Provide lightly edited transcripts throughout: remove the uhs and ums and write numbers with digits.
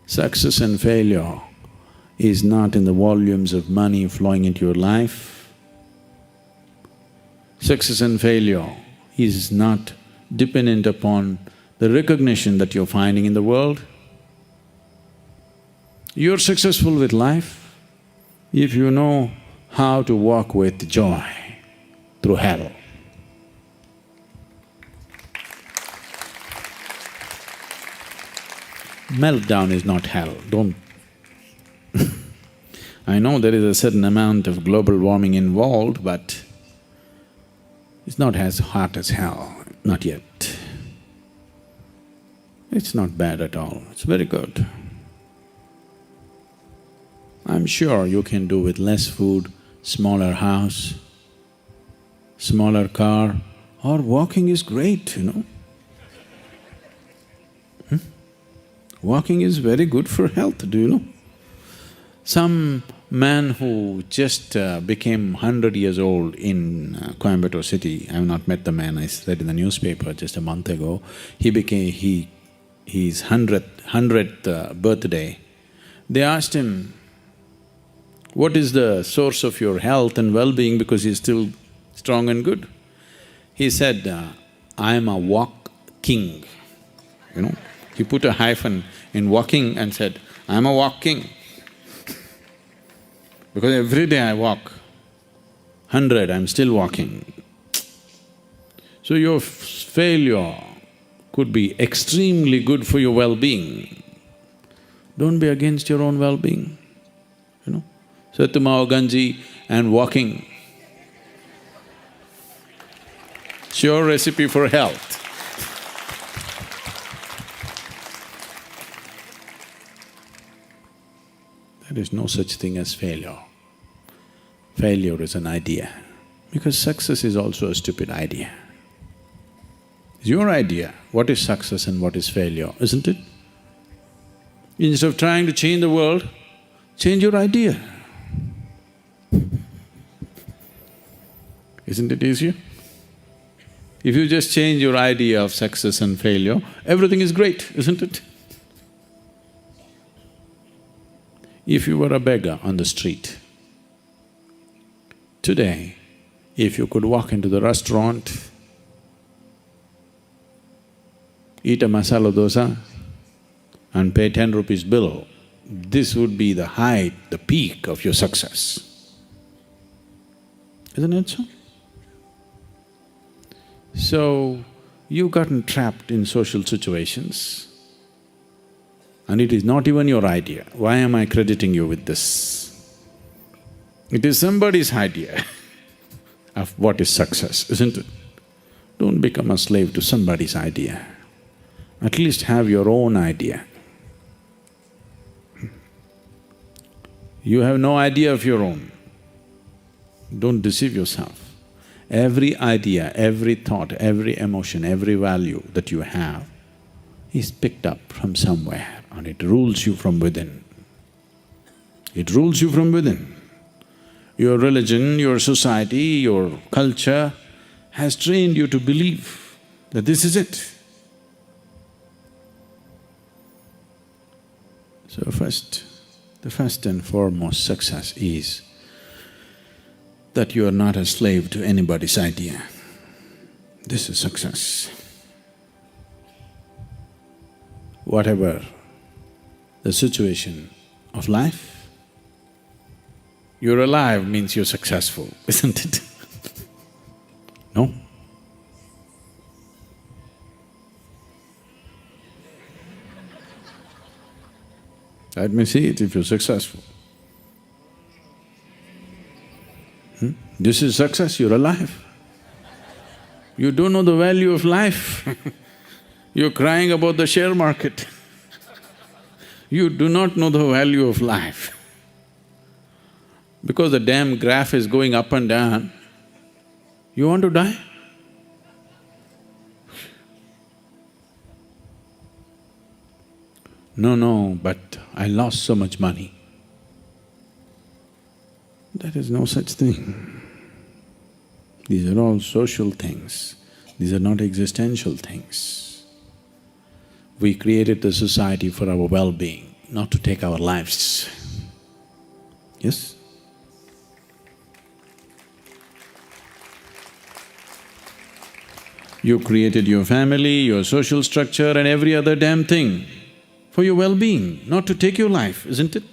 Success and failure is not in the volumes of money flowing into your life. Success and failure is not dependent upon the recognition that you're finding in the world. You're successful with life if you know how to walk with joy through hell. Meltdown is not hell, don't… I know there is a certain amount of global warming involved, but it's not as hot as hell, not yet. It's not bad at all, it's very good. I'm sure you can do with less food, smaller house, smaller car, or walking is great, you know. Walking is very good for health, do you know? Some man who just became 100 years old in Coimbatore city, I have not met the man, I read in the newspaper just a month ago, his 100th birthday. They asked him, what is the source of your health and well-being, because he's still strong and good? He said, I am a walk king, you know. He put a hyphen in walking and said, I'm a walk king. Because every day I walk 100, I'm still walking. So your failure could be extremely good for your well-being. Don't be against your own well-being, you know. Satumao Ganji and walking, sure recipe for health. There is no such thing as failure. Failure is an idea, because success is also a stupid idea. It's your idea, what is success and what is failure, isn't it? Instead of trying to change the world, change your idea. Isn't it easier? If you just change your idea of success and failure, everything is great, isn't it? If you were a beggar on the street, today, if you could walk into the restaurant, eat a masala dosa and pay 10 rupees bill, this would be the height, the peak of your success. Isn't it so? So, you've gotten trapped in social situations and it is not even your idea. Why am I crediting you with this? It is somebody's idea of what is success, isn't it? Don't become a slave to somebody's idea. At least have your own idea. You have no idea of your own. Don't deceive yourself. Every idea, every thought, every emotion, every value that you have is picked up from somewhere and it rules you from within. It rules you from within. Your religion, your society, your culture has trained you to believe that this is it. So the first and foremost success is that you are not a slave to anybody's idea. This is success. Whatever the situation of life, you're alive means you're successful, isn't it? No? Let me see it if you're successful. This is success, you're alive. You don't know the value of life. You're crying about the share market. You do not know the value of life. Because the damn graph is going up and down, you want to die? No, but I lost so much money. There is no such thing. These are all social things, these are not existential things. We created the society for our well-being. not to take our lives. Yes? You created your family, your social structure and every other damn thing for your well-being, not to take your life, isn't it?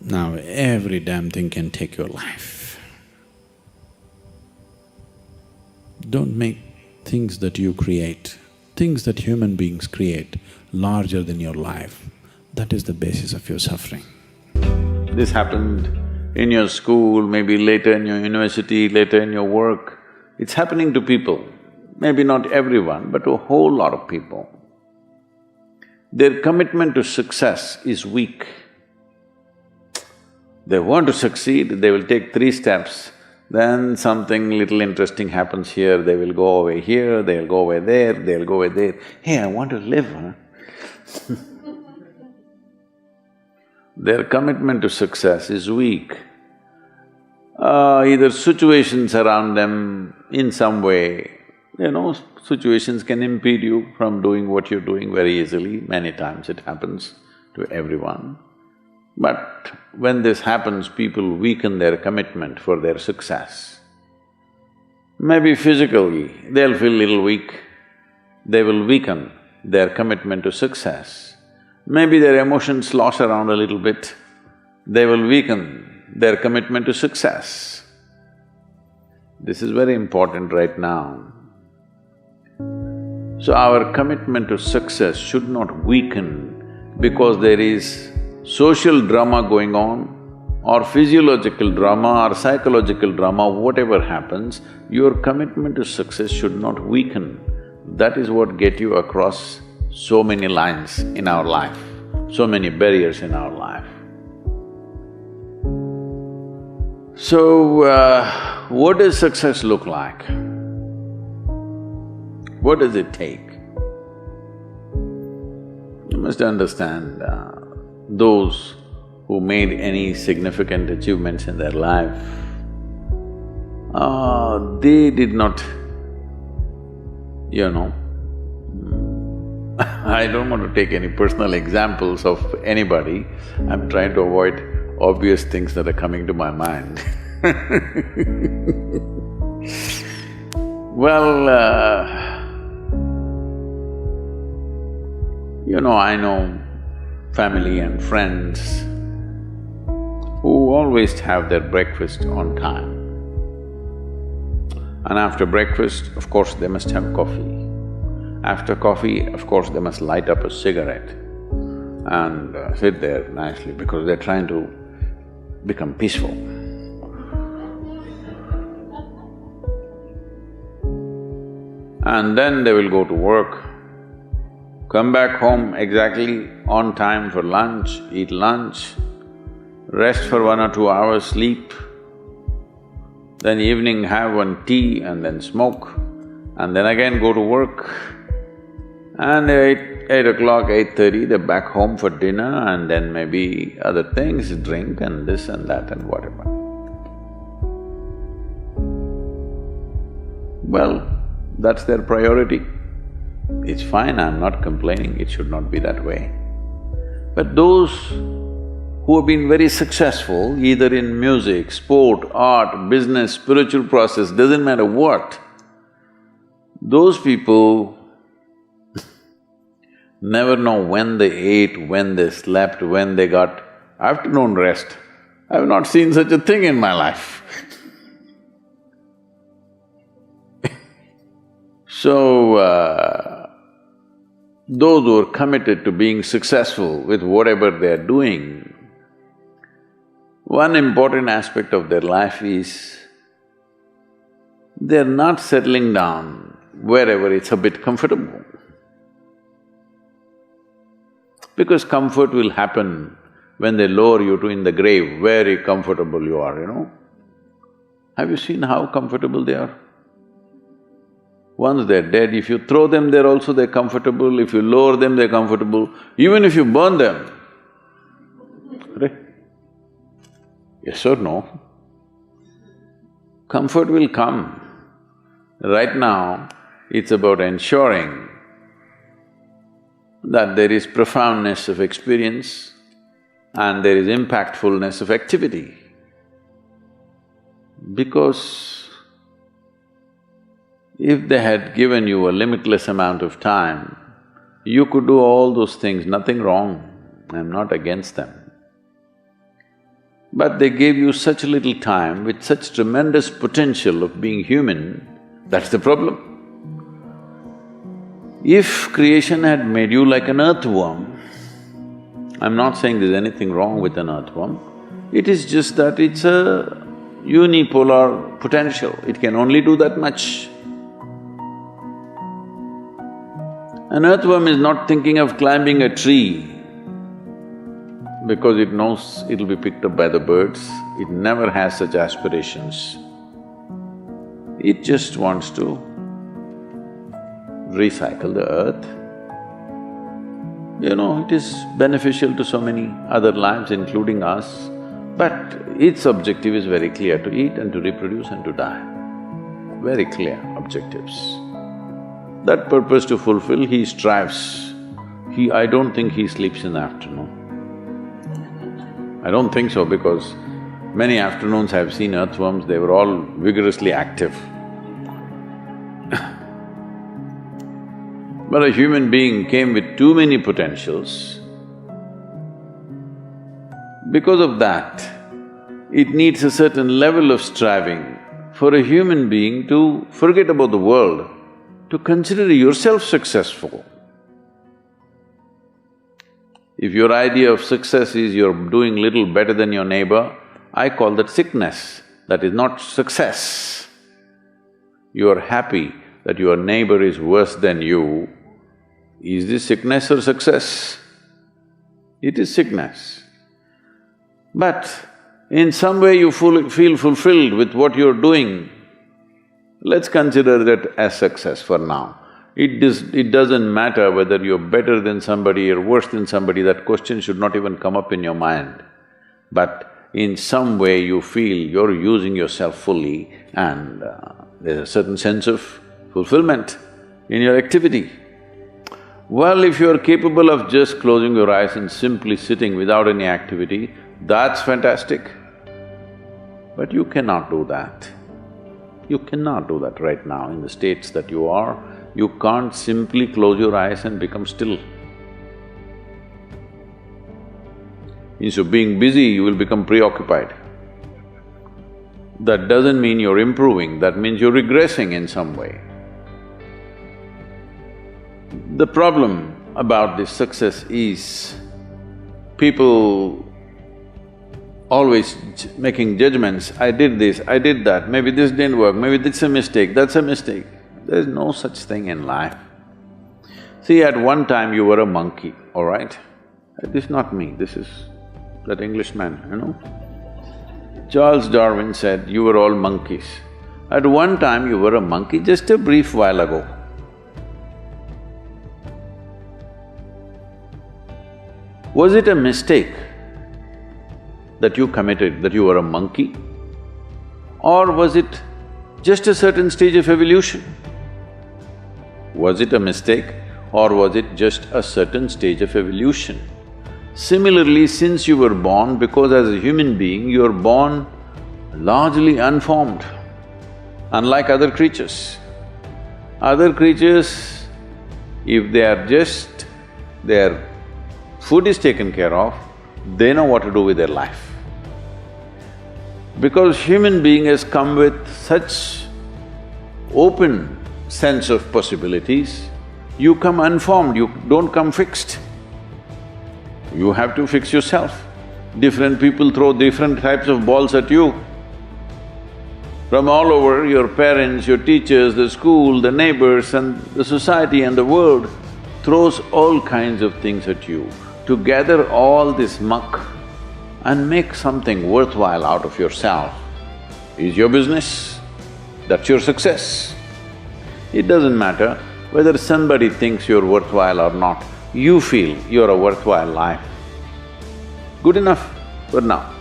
Now every damn thing can take your life. Don't make things that you create, things that human beings create, larger than your life. That is the basis of your suffering. This happened in your school, maybe later in your university, later in your work. It's happening to people, maybe not everyone, but to a whole lot of people. Their commitment to success is weak. They want to succeed, they will take 3 steps, then something little interesting happens here, they will go away here, they'll go away there, they'll go away there. Hey, I want to live, huh? Their commitment to success is weak. Either situations around them in some way, situations can impede you from doing what you're doing very easily. Many times it happens to everyone. But when this happens, people weaken their commitment for their success. Maybe physically, they'll feel little weak, they will weaken their commitment to success. Maybe their emotions slosh around a little bit, they will weaken their commitment to success. This is very important right now. So our commitment to success should not weaken because there is social drama going on or physiological drama or psychological drama, whatever happens, your commitment to success should not weaken. That is what get you across so many lines in our life, so many barriers in our life. So, what does success look like? What does it take? You must understand, those who made any significant achievements in their life, they did not, I don't want to take any personal examples of anybody, I'm trying to avoid obvious things that are coming to my mind. Well, I know family and friends who always have their breakfast on time. And after breakfast, of course, they must have coffee. After coffee, of course, they must light up a cigarette and sit there nicely because they're trying to become peaceful. And then they will go to work, come back home exactly on time for lunch, eat lunch, rest for 1 or 2 hours, sleep, then evening have one tea and then smoke, and then again go to work. And 8 o'clock, 8:30, they're back home for dinner and then maybe other things, drink and this and that and whatever. Well, that's their priority. It's fine, I'm not complaining, it should not be that way. But those who have been very successful, either in music, sport, art, business, spiritual process, doesn't matter what, those people never know when they ate, when they slept, when they got afternoon rest. I have not seen such a thing in my life. So, those who are committed to being successful with whatever they're doing, one important aspect of their life is they're not settling down wherever it's a bit comfortable. Because comfort will happen when they lower you to in the grave, very comfortable you are, Have you seen how comfortable they are? Once they're dead, if you throw them there also they're comfortable, if you lower them they're comfortable, even if you burn them. Right? Yes or no? Comfort will come. Right now, it's about ensuring that there is profoundness of experience and there is impactfulness of activity. Because if they had given you a limitless amount of time, you could do all those things, nothing wrong, I'm not against them. But they gave you such little time with such tremendous potential of being human, that's the problem. If creation had made you like an earthworm, I'm not saying there's anything wrong with an earthworm, it is just that it's a unipolar potential, it can only do that much. An earthworm is not thinking of climbing a tree because it knows it'll be picked up by the birds, it never has such aspirations. It just wants to recycle the earth. You know, it is beneficial to so many other lives, including us, but its objective is very clear, to eat and to reproduce and to die. Very clear objectives. That purpose to fulfill, he strives. I don't think he sleeps in the afternoon. I don't think so, because many afternoons I've seen earthworms, they were all vigorously active. But a human being came with too many potentials. Because of that, it needs a certain level of striving for a human being to forget about the world, to consider yourself successful. If your idea of success is you're doing little better than your neighbor, I call that sickness, that is not success. You are happy that your neighbor is worse than you. Is this sickness or success? It is sickness. But in some way you feel fulfilled with what you're doing, let's consider that as success for now. It doesn't matter whether you're better than somebody or worse than somebody, that question should not even come up in your mind. But in some way you feel you're using yourself fully and there's a certain sense of fulfillment in your activity. Well, if you're capable of just closing your eyes and simply sitting without any activity, that's fantastic. But you cannot do that. You cannot do that right now in the states that you are. You can't simply close your eyes and become still. Instead of being busy, you will become preoccupied. That doesn't mean you're improving, that means you're regressing in some way. The problem about this success is people always making judgments, I did this, I did that, maybe this didn't work, maybe this is a mistake, that's a mistake. There's no such thing in life. See, at one time you were a monkey, all right? This is not me, this is that Englishman, you know. Charles Darwin said, you were all monkeys. At one time you were a monkey, just a brief while ago. Was it a mistake that you committed, that you were a monkey? Or was it just a certain stage of evolution? Was it a mistake or was it just a certain stage of evolution? Similarly, since you were born, because as a human being, you are born largely unformed, unlike other creatures. Other creatures, if they are just… their food is taken care of, they know what to do with their life. Because human being has come with such open sense of possibilities, you come unformed, you don't come fixed. You have to fix yourself. Different people throw different types of balls at you. From all over, your parents, your teachers, the school, the neighbors and the society and the world throws all kinds of things at you. To gather all this muck and make something worthwhile out of yourself is your business, that's your success. It doesn't matter whether somebody thinks you're worthwhile or not, you feel you're a worthwhile life. Good enough for now.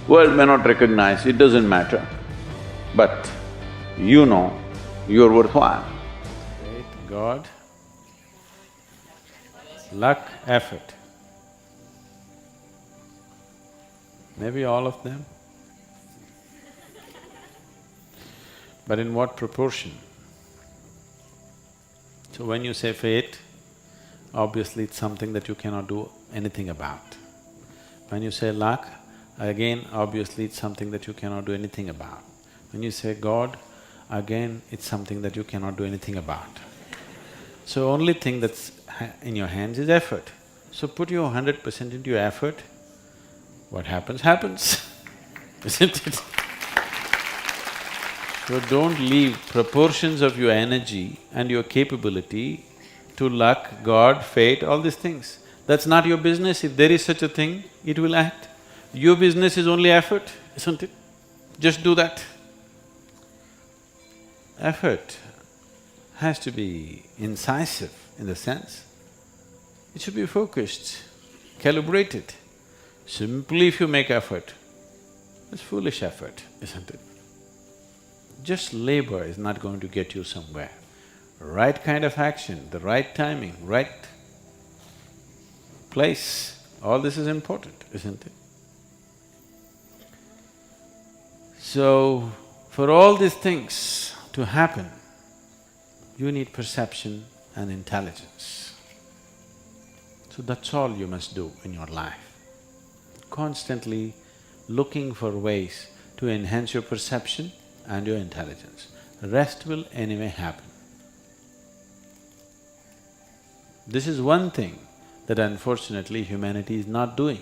World may not recognize, it doesn't matter, but you know you're worthwhile. God luck, effort. Maybe all of them. But in what proportion? So when you say fate, obviously it's something that you cannot do anything about. When you say luck, again obviously it's something that you cannot do anything about. When you say God, again it's something that you cannot do anything about. So only thing that's in your hands is effort. So put your 100% into your effort, what happens, happens, isn't it? So don't leave proportions of your energy and your capability to luck, God, fate, all these things. That's not your business. If there is such a thing, it will act. Your business is only effort, isn't it? Just do that. Effort has to be incisive in the sense, it should be focused, calibrated. Simply if you make effort, it's foolish effort, isn't it? Just labor is not going to get you somewhere. Right kind of action, the right timing, right place, all this is important, isn't it? So, for all these things to happen, you need perception and intelligence. So that's all you must do in your life. Constantly looking for ways to enhance your perception and your intelligence. Rest will anyway happen. This is one thing that unfortunately humanity is not doing.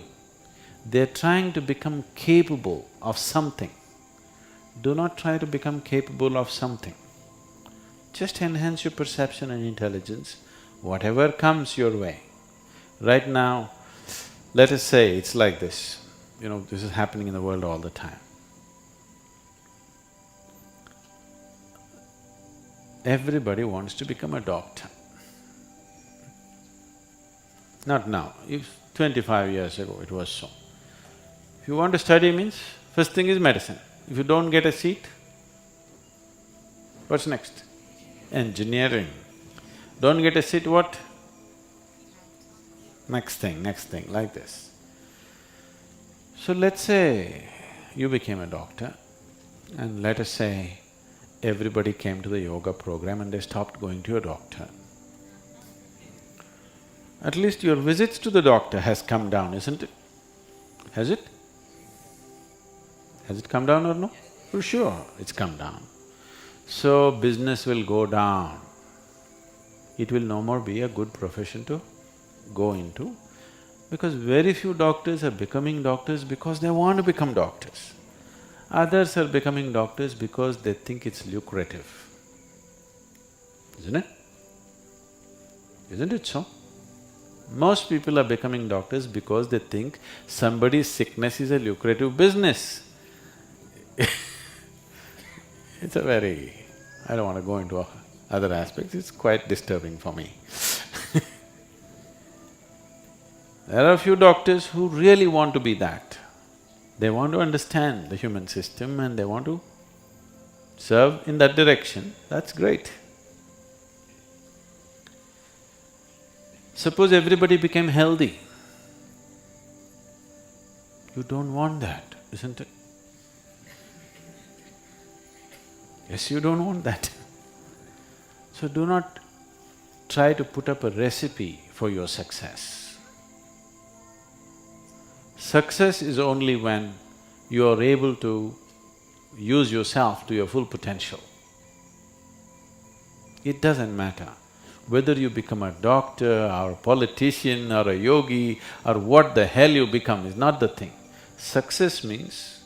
They're trying to become capable of something. Do not try to become capable of something. Just enhance your perception and intelligence, whatever comes your way. Right now, let us say it's like this, this is happening in the world all the time. Everybody wants to become a doctor. Not now, if 25 years ago it was so. If you want to study means, first thing is medicine. If you don't get a seat, what's next? Engineering. Don't get a seat, what? Next thing, like this. So let's say you became a doctor and let us say everybody came to the yoga program and they stopped going to a doctor. At least your visits to the doctor has come down, isn't it? Has it? Has it come down or no? For sure, it's come down. So business will go down. It will no more be a good profession to go into, because very few doctors are becoming doctors because they want to become doctors. Others are becoming doctors because they think it's lucrative, isn't it? Isn't it so? Most people are becoming doctors because they think somebody's sickness is a lucrative business. It's a very… I don't want to go into other aspects, it's quite disturbing for me. There are a few doctors who really want to be that. They want to understand the human system and they want to serve in that direction, that's great. Suppose everybody became healthy. You don't want that, isn't it? Yes, you don't want that. So do not try to put up a recipe for your success. Success is only when you are able to use yourself to your full potential. It doesn't matter whether you become a doctor or a politician or a yogi or what the hell you become is not the thing. Success means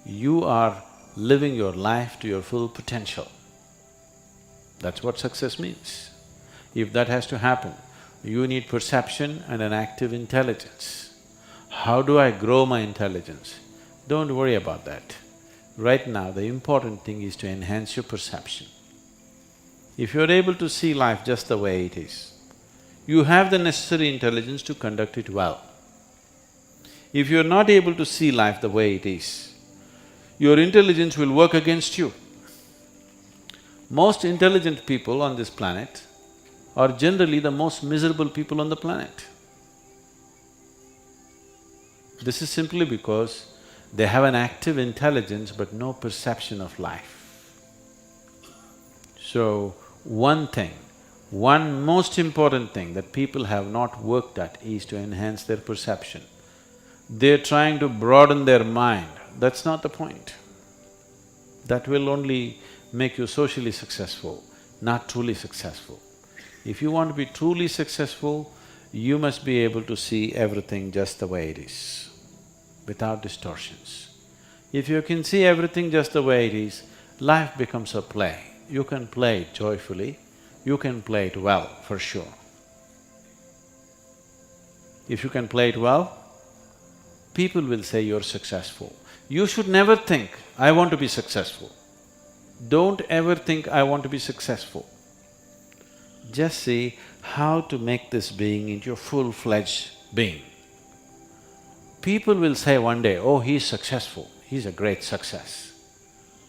you are living your life to your full potential. That's what success means. If that has to happen, you need perception and an active intelligence. How do I grow my intelligence? Don't worry about that. Right now, the important thing is to enhance your perception. If you're able to see life just the way it is, you have the necessary intelligence to conduct it well. If you're not able to see life the way it is, your intelligence will work against you. Most intelligent people on this planet are generally the most miserable people on the planet. This is simply because they have an active intelligence but no perception of life. So, one most important thing that people have not worked at is to enhance their perception. They're trying to broaden their mind, that's not the point. That will only make you socially successful, not truly successful. If you want to be truly successful, you must be able to see everything just the way it is, without distortions. If you can see everything just the way it is, life becomes a play. You can play it joyfully, you can play it well, for sure. If you can play it well, people will say you're successful. You should never think, I want to be successful. Don't ever think, I want to be successful. Just see how to make this being into a full-fledged being. People will say one day, oh, he's successful, he's a great success.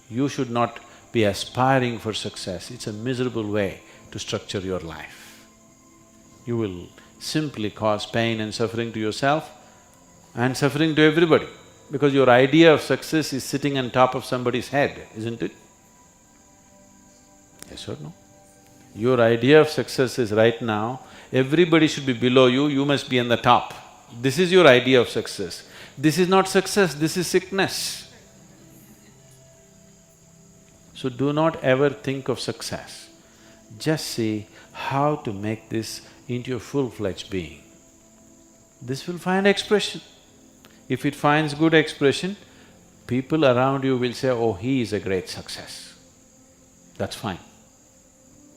You should not be aspiring for success, it's a miserable way to structure your life. You will simply cause pain and suffering to yourself and suffering to everybody, because your idea of success is sitting on top of somebody's head, isn't it? Yes or no? Your idea of success is right now, everybody should be below you, you must be on the top. This is your idea of success. This is not success, this is sickness. So do not ever think of success. Just see how to make this into a full-fledged being. This will find expression. If it finds good expression, people around you will say, oh, he is a great success. That's fine.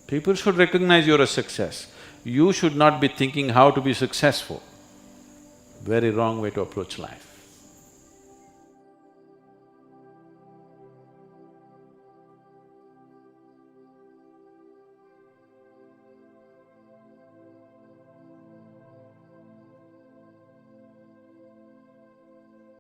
People should recognize you're a success. You should not be thinking how to be successful. Very wrong way to approach life.